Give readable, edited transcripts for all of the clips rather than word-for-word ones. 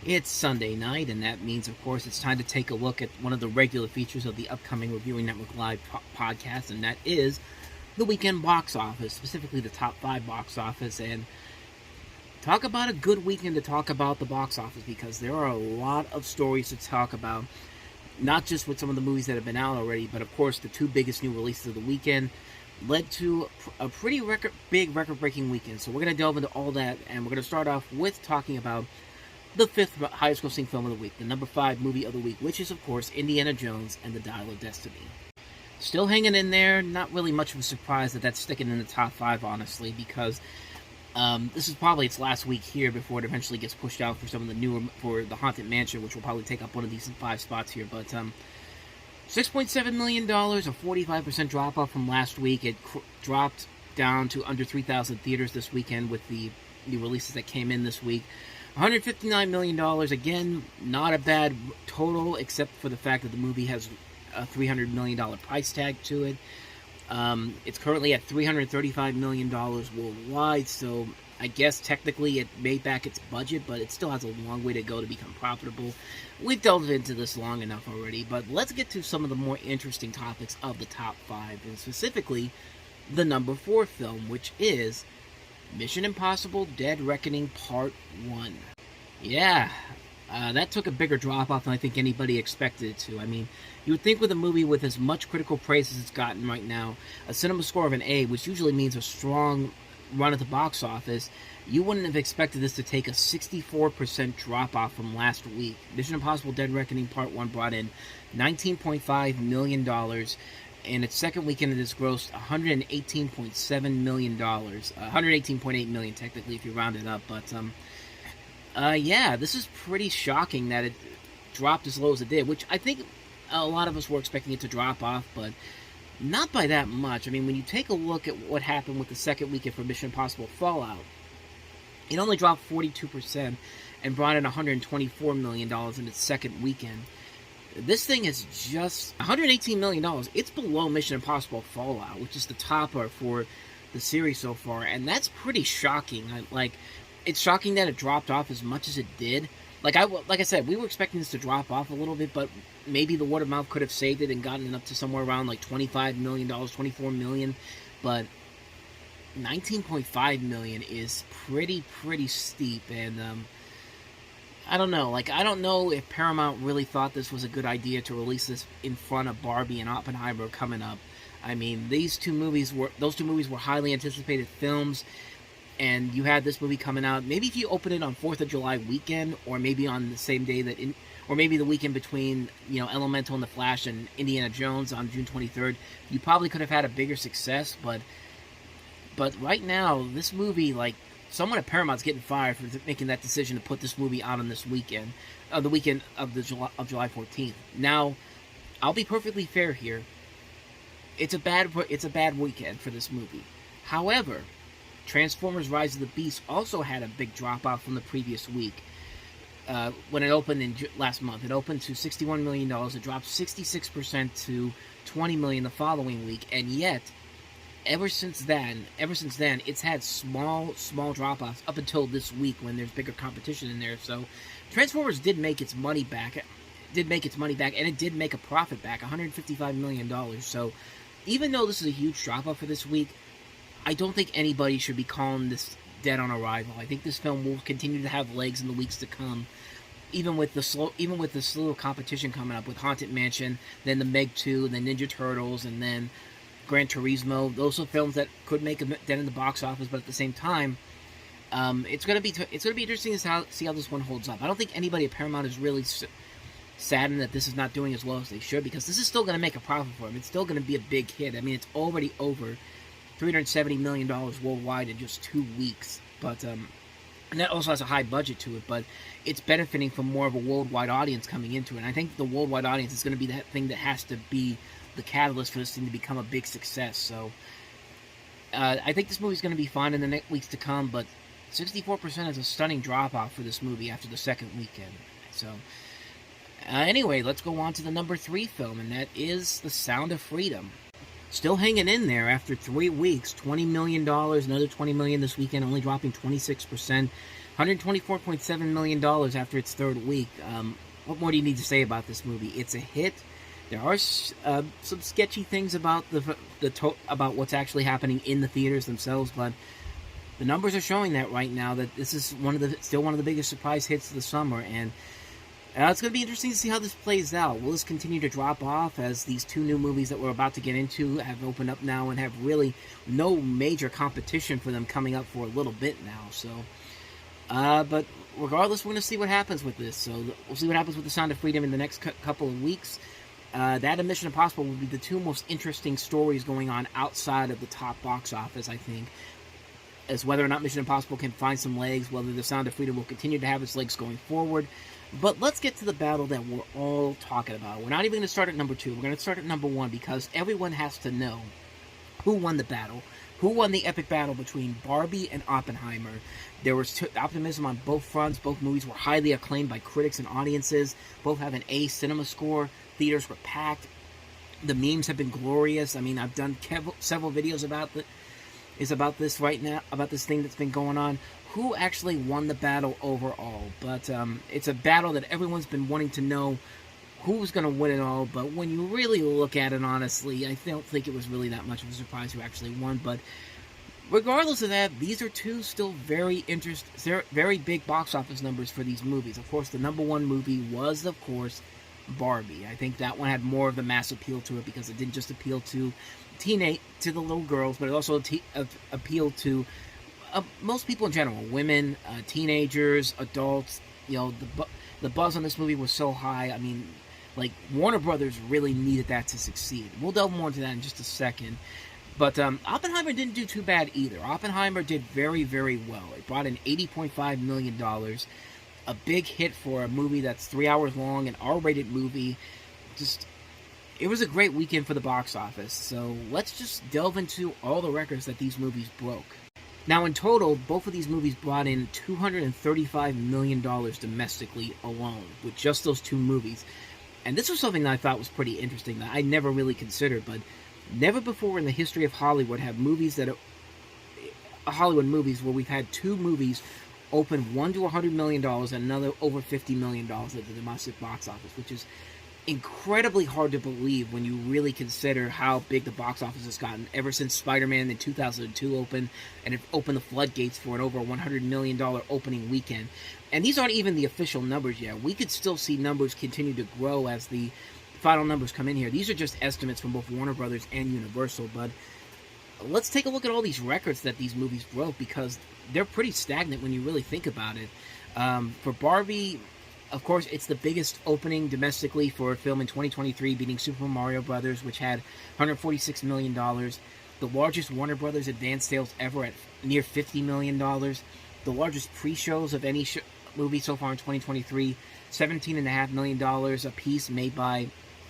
It's Sunday night, and that means, of course, it's time to take a look at one of the regular features of the upcoming Reviewing Network Live podcast, and that is the weekend box office, specifically the top 5 box office. And talk about a good weekend to talk about the box office, because there are a lot of stories to talk about, not just with some of the movies that have been out already, but of course the 2 biggest new releases of the weekend led to a pretty big record-breaking weekend. So we're going to delve into all that, and we're going to start off with talking about the 5th highest grossing film of the week, the number 5 movie of the week, which is, of course, Indiana Jones and the Dial of Destiny. Still hanging in there, not really much of a surprise that that's sticking in the top 5, honestly, because this is probably its last week here before it eventually gets pushed out for some of the newer, for the Haunted Mansion, which will probably take up one of these 5 spots here. But $6.7 million, a 45% drop-off from last week. It dropped down to under 3,000 theaters this weekend with the new releases that came in this week. $159 million, again, not a bad total, except for the fact that the movie has a $300 million price tag to it. It's currently at $335 million worldwide, so I guess technically it made back its budget, but it still has a long way to go to become profitable. We've delved into this long enough already, but let's get to some of the more interesting topics of the top 5, and specifically the number 4 film, which is Mission Impossible Dead Reckoning Part 1. Yeah, that took a bigger drop-off than I think anybody expected it to. I mean, you would think with a movie with as much critical praise as it's gotten right now, a cinema score of an A, which usually means a strong run at the box office, you wouldn't have expected this to take a 64% drop-off from last week. Mission Impossible Dead Reckoning Part 1 brought in $19.5 million. In its second weekend, it has grossed $118.7 million. $118.8 million, technically, if you round it up. But, yeah, this is pretty shocking that it dropped as low as it did, which I think a lot of us were expecting it to drop off, but not by that much. I mean, when you take a look at what happened with the second weekend for Mission Impossible Fallout, it only dropped 42% and brought in $124 million in its second weekend. This thing is just $118 million. It's below Mission Impossible Fallout, which is the topper for the series so far, and that's pretty shocking. It's shocking that it dropped off as much as it did. Like I said, we were expecting this to drop off a little bit, but maybe the word of mouth could have saved it and gotten it up to somewhere around like $25 million, $24 million, but $19.5 million is pretty steep, and I don't know. I don't know if Paramount really thought this was a good idea to release this in front of Barbie and Oppenheimer coming up. I mean, those two movies were highly anticipated films, and you had this movie coming out. Maybe if you open it on 4th of July weekend, or maybe on the same day or maybe the weekend between, Elemental and The Flash and Indiana Jones on June 23rd, you probably could have had a bigger success. But right now, this movie, someone at Paramount's getting fired for making that decision to put this movie out on this weekend, the weekend of July 14th. Now, I'll be perfectly fair here. It's a bad weekend for this movie. However, Transformers: Rise of the Beast also had a big drop off from the previous week. When it opened last month, it opened to $61 million. It dropped 66% to $20 million the following week, and yet, Ever since then, it's had small drop-offs up until this week when there's bigger competition in there. So, Transformers did make its money back, and it did make a profit back, $155 million. So, even though this is a huge drop-off for this week, I don't think anybody should be calling this dead on arrival. I think this film will continue to have legs in the weeks to come, even with the slew of competition coming up with Haunted Mansion, then the Meg 2, then Ninja Turtles, and then Gran Turismo. Those are films that could make a dent in the box office, but at the same time, it's gonna be interesting to see how this one holds up. I don't think anybody at Paramount is really saddened that this is not doing as well as they should, because this is still gonna make a profit for them. It's still gonna be a big hit. I mean, it's already over $370 million worldwide in just 2 weeks, but and that also has a high budget to it, but it's benefiting from more of a worldwide audience coming into it. And I think the worldwide audience is going to be that thing that has to be the catalyst for this thing to become a big success. So I think this movie's going to be fine in the next weeks to come, but 64% is a stunning drop-off for this movie after the second weekend. So anyway, let's go on to the number 3 film, and that is The Sound of Freedom. Still hanging in there after 3 weeks, $20 million, another $20 million this weekend, only dropping 26%. $124.7 million after its third week. What more do you need to say about this movie? It's a hit. There are some sketchy things about about what's actually happening in the theaters themselves, but the numbers are showing that right now that this is still one of the biggest surprise hits of the summer, and it's going to be interesting to see how this plays out. Will this continue to drop off as these two new movies that we're about to get into have opened up now and have really no major competition for them coming up for a little bit now? So, but regardless, we're going to see what happens with this. So we'll see what happens with The Sound of Freedom in the next couple of weeks. That and Mission Impossible will be the two most interesting stories going on outside of the top box office, I think, as whether or not Mission Impossible can find some legs, whether The Sound of Freedom will continue to have its legs going forward. But let's get to the battle that we're all talking about. We're not even going to start at number 2. We're going to start at number 1 because everyone has to know who won the battle. Who won the epic battle between Barbie and Oppenheimer? There was optimism on both fronts. Both movies were highly acclaimed by critics and audiences. Both have an A cinema score. Theaters were packed. The memes have been glorious. I mean, I've done several videos about this right now, about this thing that's been going on. Who actually won the battle overall? But it's a battle that everyone's been wanting to know who's going to win it all. But when you really look at it honestly, I don't think it was really that much of a surprise who actually won. But regardless of that, these are two still very big box office numbers for these movies. Of course, the number 1 movie was, of course, Barbie. I think that one had more of the mass appeal to it because it didn't just appeal to the little girls, but it also appealed to most people in general, women, teenagers, adults. You know, the buzz on this movie was so high. I mean, like, Warner Brothers really needed that to succeed. We'll delve more into that in just a second. But Oppenheimer didn't do too bad either. Oppenheimer did very, very well. It brought in $80.5 million. A big hit for a movie that's 3 hours long, an R-rated movie. It was a great weekend for the box office. So let's just delve into all the records that these movies broke. Now, in total, both of these movies brought in $235 million domestically alone, with just those two movies. And this was something that I thought was pretty interesting, that I never really considered, but never before in the history of Hollywood have Hollywood movies where we've had two movies open $1 to $100 million and another over $50 million at the domestic box office, which is incredibly hard to believe when you really consider how big the box office has gotten ever since Spider-Man in 2002 opened, and it opened the floodgates for an over $100 million opening weekend. And these aren't even the official numbers yet. We could still see numbers continue to grow as the final numbers come in here. These are just estimates from both Warner Brothers and Universal, but let's take a look at all these records that these movies broke, because they're pretty stagnant when you really think about it. For Barbie, of course, it's the biggest opening domestically for a film in 2023, beating Super Mario Brothers, which had $146 million. The largest Warner Brothers advance sales ever at near $50 million. The largest pre-shows of any movie so far in 2023, $17.5 million a piece, made by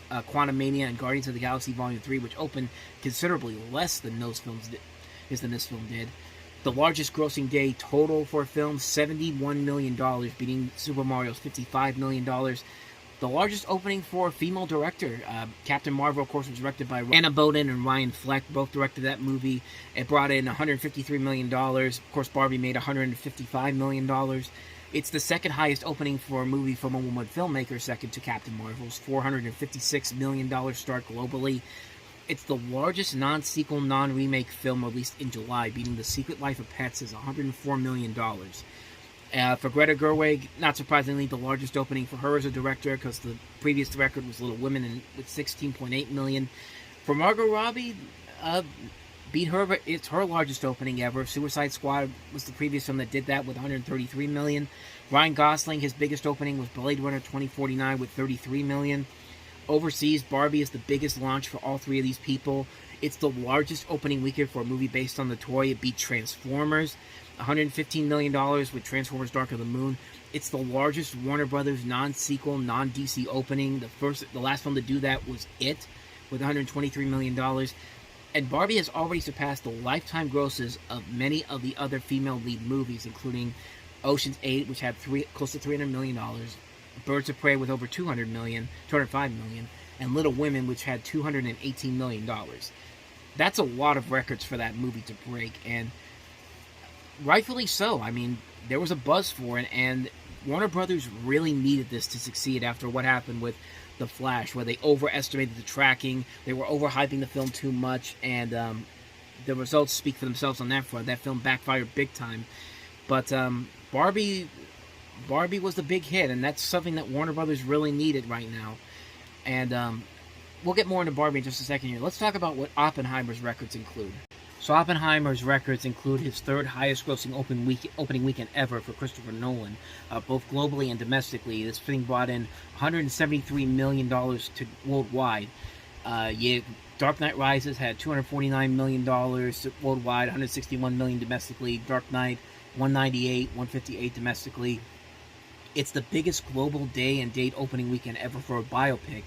Quantumania and Guardians of the Galaxy Volume 3, which opened considerably less than this film did. The largest grossing day total for a film, $71 million, beating Super Mario's $55 million. The largest opening for a female director. Captain Marvel, of course, was directed by Anna Boden and Ryan Fleck. Both directed that movie. It brought in $153 million. Of course, Barbie made $155 million. It's the second highest opening for a movie from a woman filmmaker, second to Captain Marvel's $456 million start globally. It's the largest non-sequel, non-remake film released in July, beating The Secret Life of Pets as $104 million. For Greta Gerwig, not surprisingly, the largest opening for her as a director, because the previous record was Little Women with $16.8 million. For Margot Robbie, beat her, but it's her largest opening ever. Suicide Squad was the previous film that did that with $133 million. Ryan Gosling, his biggest opening was Blade Runner 2049 with $33 million. Overseas, Barbie is the biggest launch for all three of these people. It's the largest opening weekend for a movie based on the toy. It beat Transformers, $115 million with Transformers Dark of the Moon. It's the largest Warner Brothers non-sequel, non-DC opening. The last film to do that was It, with $123 million. And Barbie has already surpassed the lifetime grosses of many of the other female lead movies, including Ocean's 8, which had close to $300 million. Birds of Prey with over $205 million, and Little Women, which had $218 million. That's a lot of records for that movie to break, and rightfully so. I mean, there was a buzz for it, and Warner Brothers really needed this to succeed after what happened with The Flash, where they overestimated the tracking, they were overhyping the film too much, and the results speak for themselves on that front. That film backfired big time. But Barbie was the big hit, and that's something that Warner Brothers really needed right now. And we'll get more into Barbie in just a second here. Let's talk about what Oppenheimer's records include. So Oppenheimer's records include his third highest grossing opening weekend ever for Christopher Nolan, both globally and domestically. This thing brought in $173 million worldwide. Dark Knight Rises had $249 million worldwide, $161 million domestically. Dark Knight, $198, $158 domestically. It's the biggest global day and date opening weekend ever for a biopic,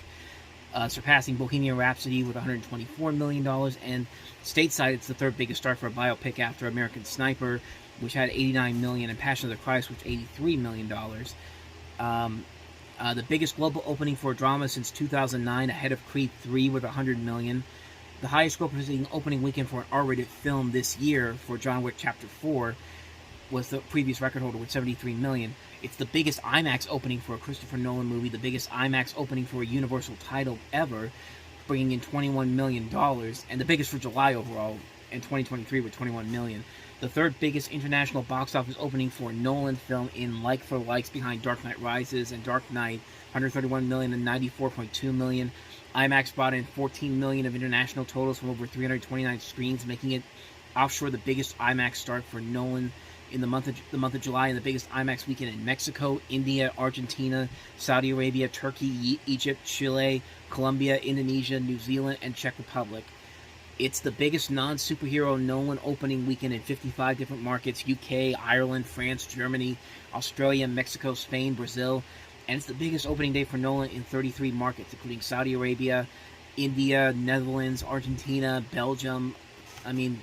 surpassing Bohemian Rhapsody with $124 million, and stateside it's the third biggest start for a biopic after American Sniper, which had $89 million, and Passion of the Christ, which $83 million. The biggest global opening for a drama since 2009, ahead of Creed 3 with $100 million. The highest grossing opening weekend for an R-rated film this year for John Wick Chapter 4 was the previous record holder with $73 million. It's the biggest IMAX opening for a Christopher Nolan movie, the biggest IMAX opening for a Universal title ever, bringing in $21 million, and the biggest for July overall in 2023 with $21 million. The third biggest international box office opening for a Nolan film in like-for-likes behind Dark Knight Rises and Dark Knight, $131 million and $94.2 million. IMAX brought in $14 million of international totals from over 329 screens, making it offshore the biggest IMAX start for Nolan in the month of July, and the biggest IMAX weekend in Mexico, India, Argentina, Saudi Arabia, Turkey, Egypt, Chile, Colombia, Indonesia, New Zealand, and Czech Republic. It's the biggest non-superhero Nolan opening weekend in 55 different markets: UK, Ireland, France, Germany, Australia, Mexico, Spain, Brazil. And it's the biggest opening day for Nolan in 33 markets, including Saudi Arabia, India, Netherlands, Argentina, Belgium. I mean,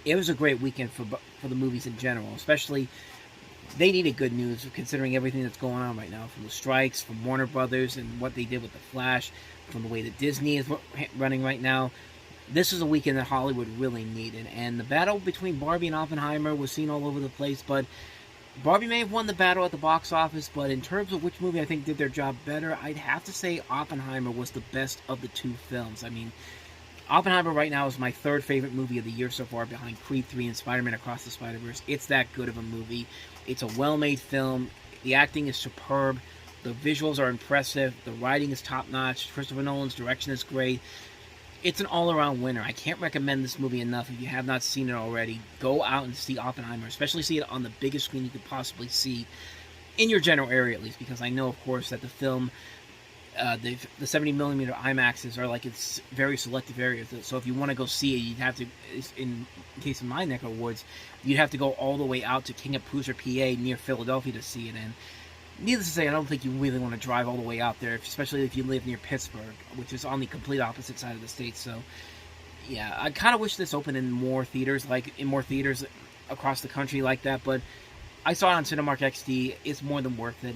it was a great weekend for the movies in general. Especially, they needed good news considering everything that's going on right now, from the strikes, from Warner Brothers and what they did with The Flash, from the way that Disney is running right now. This is a weekend that Hollywood really needed, and the battle between Barbie and Oppenheimer was seen all over the place, but Barbie may have won the battle at the box office, but in terms of which movie I think did their job better, I'd have to say Oppenheimer was the best of the two films. I mean, Oppenheimer right now is my third favorite movie of the year so far, behind Creed 3 and Spider-Man Across the Spider-Verse. It's that good of a movie. It's a well-made film. The acting is superb. The visuals are impressive. The writing is top-notch. Christopher Nolan's direction is great. It's an all-around winner. I can't recommend this movie enough. If you have not seen it already, go out and see Oppenheimer, especially see it on the biggest screen you could possibly see, in your general area at least, because I know, of course, that the film, the 70mm IMAXs are like it's very selective areas. So if you want to go see it, you'd have to, in case of my neck of the woods, you'd have to go all the way out to King of Prussia, PA, near Philadelphia to see it. And needless to say, I don't think you really want to drive all the way out there, especially if you live near Pittsburgh, which is on the complete opposite side of the state. So, yeah, I kind of wish this opened in more theaters, across the country like that. But I saw it on Cinemark XD. It's more than worth it.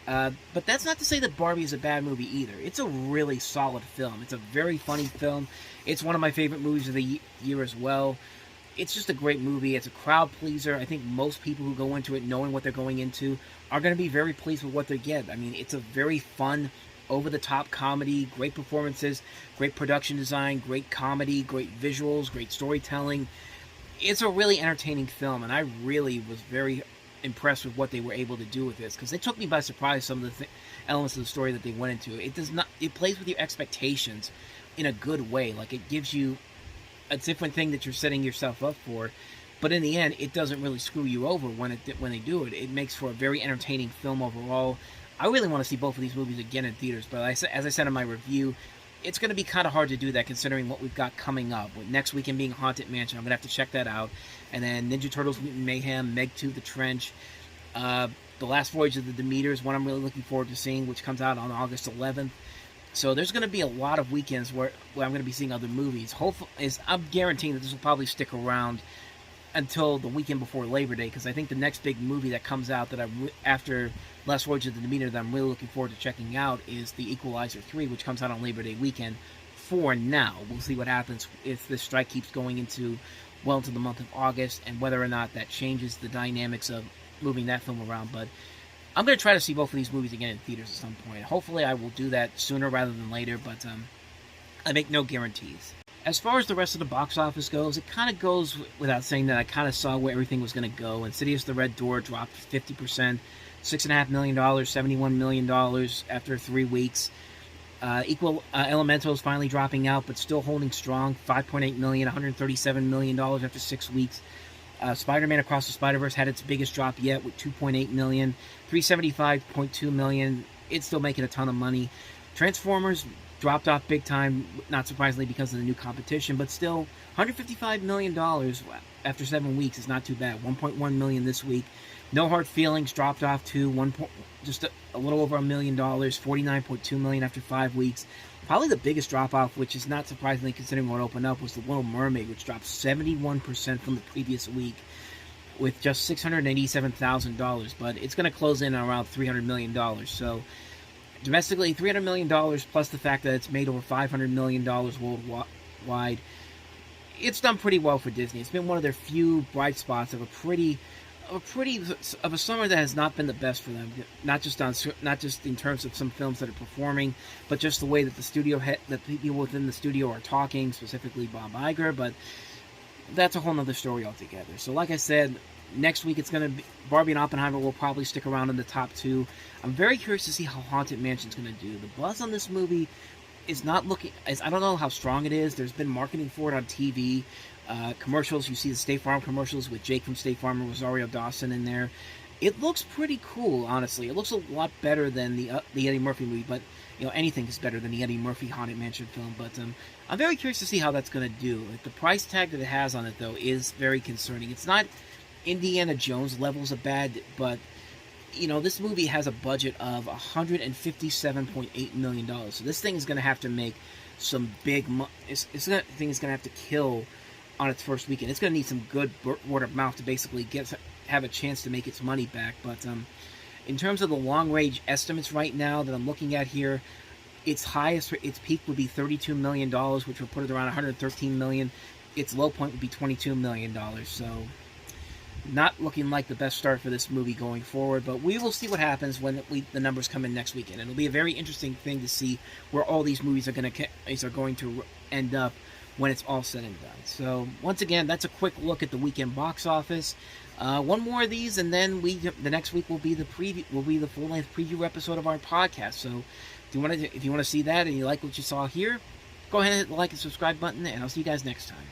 But that's not to say that Barbie is a bad movie either. It's a really solid film. It's a very funny film. It's one of my favorite movies of the year as well. It's just a great movie. It's a crowd pleaser. I think most people who go into it knowing what they're going into are going to be very pleased with what they get. I mean, it's a very fun, over-the-top comedy, great performances, great production design, great comedy, great visuals, great storytelling. It's a really entertaining film, and I really was very impressed with what they were able to do with this, because it took me by surprise, some of the elements of the story that they went into. It plays with your expectations in a good way. Like, it gives you a different thing that you're setting yourself up for, but in the end, it doesn't really screw you over when they do it. It makes for a very entertaining film overall. I really want to see both of these movies again in theaters, but as I said in my review, it's going to be kind of hard to do that considering what we've got coming up. With next weekend being Haunted Mansion, I'm going to have to check that out. And then Ninja Turtles Mutant Mayhem, Meg 2, The Trench, The Last Voyage of the Demeter is one I'm really looking forward to seeing, which comes out on August 11th. So there's going to be a lot of weekends where I'm going to be seeing other movies. I'm guaranteeing that this will probably stick around until the weekend before Labor Day, because I think the next big movie that comes out that after Last Voyage of the Demeter that I'm really looking forward to checking out is The Equalizer 3, which comes out on Labor Day weekend. For now, we'll see what happens if this strike keeps going into the month of August, and whether or not that changes the dynamics of moving that film around. But I'm going to try to see both of these movies again in theaters at some point. Hopefully, I will do that sooner rather than later, but I make no guarantees. As far as the rest of the box office goes, it kind of goes without saying that I kind of saw where everything was going to go. Insidious: The Red Door dropped 50%, $6.5 million, $71 million after 3 weeks. Elemental is finally dropping out, but still holding strong, $5.8 million, $137 million after 6 weeks. Spider-Man Across the Spider-Verse had its biggest drop yet with $2.8 million, $375.2 million. It's still making a ton of money. Transformers dropped off big time, not surprisingly because of the new competition, but still $155 million after 7 weeks is not too bad. $1.1 million this week. No Hard Feelings dropped off to just a little over $1 million, $49.2 million after 5 weeks. Probably the biggest drop off, which is not surprisingly considering what opened up, was The Little Mermaid, which dropped 71% from the previous week with just $687,000, but it's going to close in around $300 million. So domestically, $300 million plus the fact that it's made over $500 million worldwide. It's done pretty well for Disney. It's been one of their few bright spots of a summer that has not been the best for them. Not just in terms of some films that are performing, but just the way that the people within the studio are talking, specifically Bob Iger. But that's a whole nother story altogether. So, like I said, next week it's going to be Barbie and Oppenheimer will probably stick around in the top 2. I'm very curious to see how Haunted Mansion's going to do. The buzz on this movie is not looking. I don't know how strong it is. There's been marketing for it on TV. Commercials, you see the State Farm commercials with Jake from State Farm and Rosario Dawson in there. It looks pretty cool, honestly. It looks a lot better than the Eddie Murphy movie, but anything is better than the Eddie Murphy Haunted Mansion film. But I'm very curious to see how that's going to do. The price tag that it has on it, though, is very concerning. It's not Indiana Jones levels of bad, but this movie has a budget of $157.8 million. So this thing is going to have to make some big money. This thing is going to have to kill on its first weekend. It's going to need some good word of mouth to basically have a chance to make its money back. But in terms of the long range estimates right now that I'm looking at here, its peak would be $32 million, which would put it around $113 million. Its low point would be $22 million. So not looking like the best start for this movie going forward, but we will see what happens when the numbers come in next weekend. It'll be a very interesting thing to see where all these movies are going to end up when it's all said and done. So once again, that's a quick look at the weekend box office. One more of these, and then the next week will be the full-length preview episode of our podcast. So if you want to see that and you like what you saw here, go ahead and hit the like and subscribe button, and I'll see you guys next time.